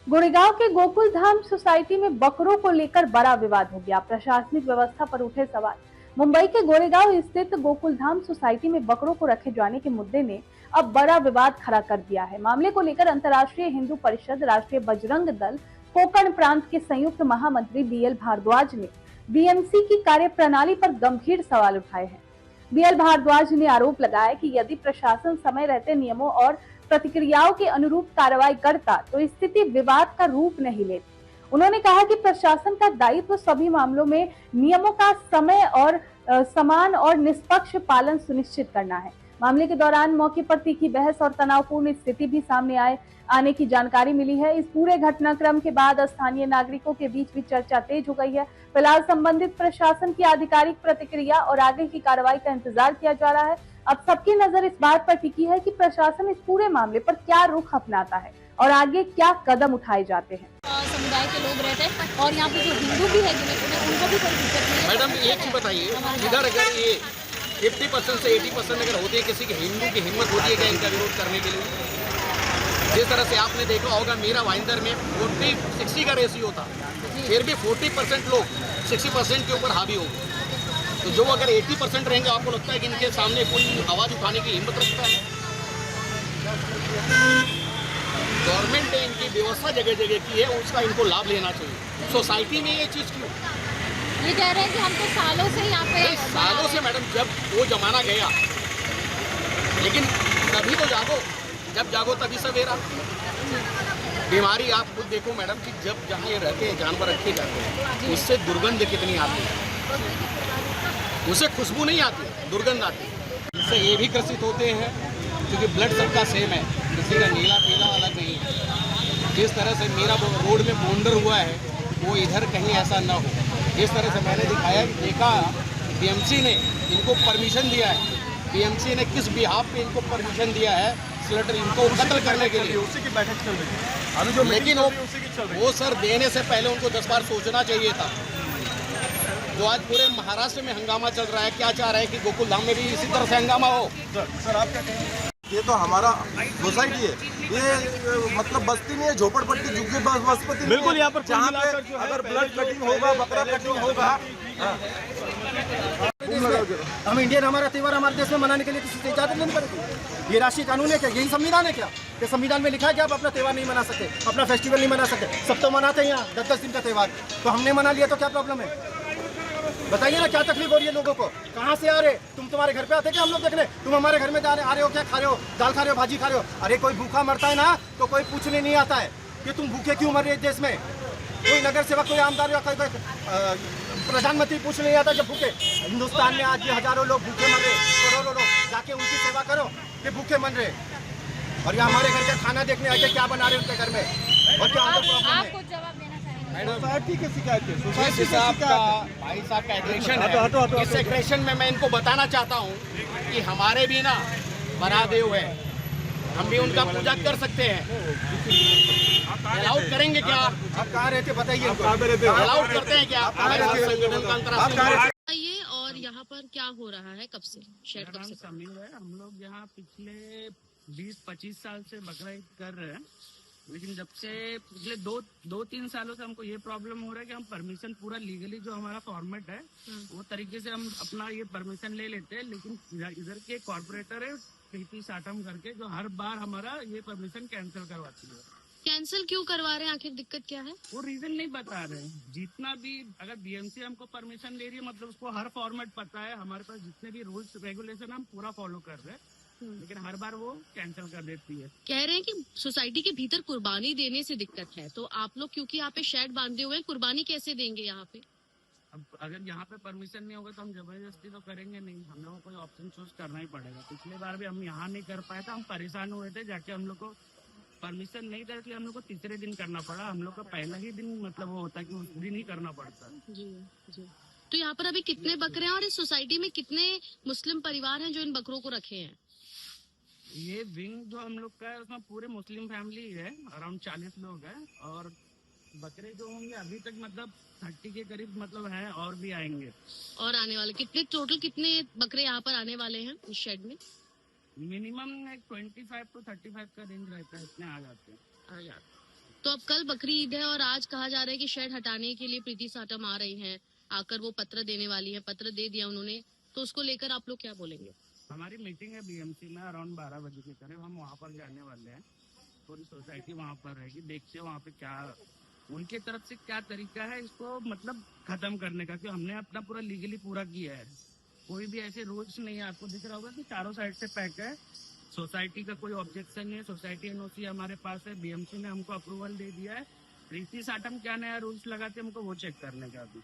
गुड़गांव के गोकुल धाम सोसाइटी में बकरों को लेकर बड़ा विवाद हो गया। प्रशासनिक व्यवस्था पर उठे सवाल। मुंबई के गोरेगांव स्थित गोकुल धाम सोसाइटी में बकरों को रखे जाने के मुद्दे ने अब बड़ा विवाद खड़ा कर दिया है। मामले को लेकर अंतर्राष्ट्रीय हिंदू परिषद, राष्ट्रीय बजरंग दल, कोंकण प्रांत के संयुक्त महामंत्री बीएल भारद्वाज ने बीएमसी की कार्यप्रणाली पर गंभीर सवाल उठाए हैं। बीएल भारद्वाज ने आरोप लगाया कि यदि प्रशासन समय रहते नियमों और प्रतिक्रियाओं के अनुरूप कार्रवाई करता तो स्थिति विवाद का रूप नहीं लेती। उन्होंने कहा कि प्रशासन का दायित्व सभी मामलों में नियमों का समय और समान और निष्पक्ष पालन सुनिश्चित करना है। मामले के दौरान मौके पर तीखी बहस और तनावपूर्ण स्थिति भी सामने आने की जानकारी मिली है। इस पूरे घटनाक्रम के बाद स्थानीय नागरिकों के बीच भी चर्चा तेज हो गई है। फिलहाल संबंधित प्रशासन की आधिकारिक प्रतिक्रिया और आगे की कार्रवाई का इंतजार किया जा रहा है। अब सबकी नजर इस बात पर टिकी है कि प्रशासन इस पूरे मामले पर क्या रुख अपनाता है और आगे क्या कदम उठाए जाते हैं। समुदाय के लोग रहते हैं और यहाँ पे जो हिंदू भी है उनको भी कोई दिक्कत नहीं है। मैडम एक चीज बताइए, इधर अगर ये 50% से 80% अगर होती है, किसी के हिंदू की हिम्मत होती है क्या इनका विरोध करने के लिए? जिस तरह से आपने देखा होगा मीरा भाईंदर में 40-60 का रेशियो था, फिर भी 40% लोग 60% के ऊपर हावी हो गए। तो जो अगर 80% रहेंगे, आपको लगता है कि इनके सामने कोई आवाज उठाने की हिम्मत रखता है? गवर्नमेंट ने इनकी व्यवस्था जगह जगह की है, उसका इनको लाभ लेना चाहिए। सोसाइटी में ये चीज़ क्यों? ये कह रहे हैं कि हम तो सालों से यहाँ पे सालों से मैडम, जब वो जमाना गया, लेकिन तभी तो जागो, जब जागो तभी सवेरा। बीमारी आप खुद देखो मैडम कि जब जहाँ ये रहते हैं जानवर रखे जाते हैं, उससे दुर्गंध कितनी आती है, उससे खुशबू नहीं आती, दुर्गंध आती है। इससे ये भी ग्रसित होते हैं क्योंकि ब्लड सबका सेम है, किसी का नीला पीला अलग नहीं है। जिस तरह से मेरा रोड में बॉन्डर हुआ है, वो इधर कहीं ऐसा ना हो। इस तरह से मैंने दिखाया, देखा बीएमसी ने इनको परमिशन दिया है, बीएमसी ने किस बिहाफ पे इनको परमिशन दिया है स्लटर इनको कत्ल करने के लिए। उसी की बैठक चल रही है, लेकिन वो सर देने से पहले उनको 10 बार सोचना चाहिए था। जो आज पूरे महाराष्ट्र में हंगामा चल रहा है, क्या चाह रहे हैं कि गोकुल धाम में भी इसी तरह से हंगामा हो? सर आप क्या कहेंगे? ये तो हमारा सोसाइटी है, ये मतलब बस्ती नहीं है, झोपड़पट्टी झुग्गी बस्ती बिल्कुल। यहाँ पर जहाँ पे अगर ब्लड कटिंग होगा, बकरा कटिंग होगा, हम इंडियन, हमारा त्यौहार हमारे देश में मनाने के लिए किसी से इजाजत नहीं करेगी। ये राष्ट्रीय कानून है क्या? यही संविधान है क्या? कि संविधान में लिखा है कि आप अपना त्यौहार नहीं मना सकते, अपना फेस्टिवल नहीं मना सकते? सब तो मनाते हैं यहाँ 10-10 दिन का त्यौहार, तो हमने मना लिया तो क्या प्रॉब्लम है? बताइए ना, क्या तकलीफ हो रही है लोगों को? कहाँ से आ रहे? तुम्हारे घर पे आते क्या हम लोग देखने? तुम हमारे घर में आ रहे हो, क्या खा रहे हो? दाल खा रहे हो, भाजी खा रहे हो? अरे कोई भूखा मरता है ना तो कोई पूछने नहीं आता है कि तुम भूखे क्यों मर रहे हो देश में। कोई नगर सेवक, कोई आमदार या कोई प्रधानमंत्री पूछ नहीं आता जब भूखे। हिंदुस्तान में आज भी हजारों लोग भूखे मर रहे, करोड़ों लोग, जाके उनकी सेवा करो कि भूखे मर रहे। और यहाँ हमारे घर का खाना देखने आके क्या बना रहे उनके घर में, और क्या प्रॉब्लम है? सोसाइटी की शिकायत है, सोसाइटी साहब का, भाई साहब का एग्रेशन है। इस एग्रेशन में मैं इनको बताना चाहता हूँ कि हमारे भी ना बरादेव है, हम भी उनका पूजा कर सकते हैं। अलाउड करेंगे क्या? आप कहाँ रहते बताइए? अलाउड करते हैं क्या? हमारे संगठन का अंतर्राष्ट्रीय। ये और यहाँ पर क्या हो रहा है? कब से शेड कब से? समीर है, हम लोग यहाँ पिछले 20-25 साल से बकरा ईद कर रहे हैं, लेकिन जब से पिछले 2-3 सालों से हमको ये प्रॉब्लम हो रहा है कि हम परमिशन पूरा लीगली जो हमारा फॉर्मेट है वो तरीके से हम अपना ये परमिशन ले लेते हैं, लेकिन इधर के कॉर्पोरेटर है प्रीति साटम करके, जो हर बार हमारा ये परमिशन कैंसिल करवाती है। कैंसिल क्यों करवा रहे हैं? आखिर दिक्कत क्या है? वो रीजन नहीं बता रहे हैं। जितना भी अगर बीएमसी हमको परमिशन दे रही है, मतलब उसको हर फॉर्मेट पता है, हमारे पास जितने भी रूल्स रेगुलेशन हम पूरा फॉलो कर रहे हैं, लेकिन हर बार वो कैंसिल कर देती है। कह रहे हैं कि सोसाइटी के भीतर कुर्बानी देने से दिक्कत है, तो आप लोग क्योंकि यहाँ पे शेड बांधे हुए हैं, कुर्बानी कैसे देंगे यहाँ पे? अब अगर यहाँ पे परमिशन नहीं होगा तो हम जबरदस्ती तो करेंगे नहीं, हम लोगों को कोई ऑप्शन चूज करना ही पड़ेगा। पिछले बार भी हम यहाँ नहीं कर पाए थे, हम परेशान हुए थे, जाके हम लोग को परमिशन नहीं था, इसलिए हम लोग को तीसरे दिन करना पड़ा। हम लोग का पहला ही दिन मतलब वो होता है कि उस दिन ही करना पड़ता है। जी जी। तो यहाँ पर अभी कितने बकरे हैं और इस सोसाइटी में कितने मुस्लिम परिवार हैं जो इन बकरों को रखे हैं? ये विंग जो हम लोग का है उसमें पूरे मुस्लिम फैमिली है, अराउंड 40 लोग हैं, और बकरे जो होंगे अभी तक मतलब 30 के करीब मतलब है, और भी आएंगे। और आने वाले टोटल कितने बकरे यहाँ पर आने वाले हैं इस शेड में? मिनिमम 25 to 35 का रेंज रहता है, इतने आ जाते हैं। तो अब कल बकरी ईद है और आज कहा जा रहा है कि शेड हटाने के लिए प्रीति साटम आ रही हैं, आकर वो पत्र देने वाली है, पत्र दे दिया उन्होंने, तो उसको लेकर आप लोग क्या बोलेंगे? हमारी मीटिंग है बीएमसी में अराउंड 12 बजे के करीब, हम वहाँ पर जाने वाले हैं। पूरी सोसाइटी वहाँ पर रहेगी, देखते हैं वहाँ पे क्या उनके तरफ से क्या तरीका है इसको मतलब खत्म करने का, क्योंकि हमने अपना पूरा लीगली पूरा किया है। कोई भी ऐसे रूल्स नहीं है, आपको दिख रहा होगा कि चारों साइड से पैक है। सोसाइटी का कोई ऑब्जेक्शन नहीं है, सोसाइटी एनओसी हमारे पास है, बीएमसी ने हमको अप्रूवल दे दिया है। प्रीति साटम क्या नया रूल्स लगाते हैं हमको वो चेक करने का अभी।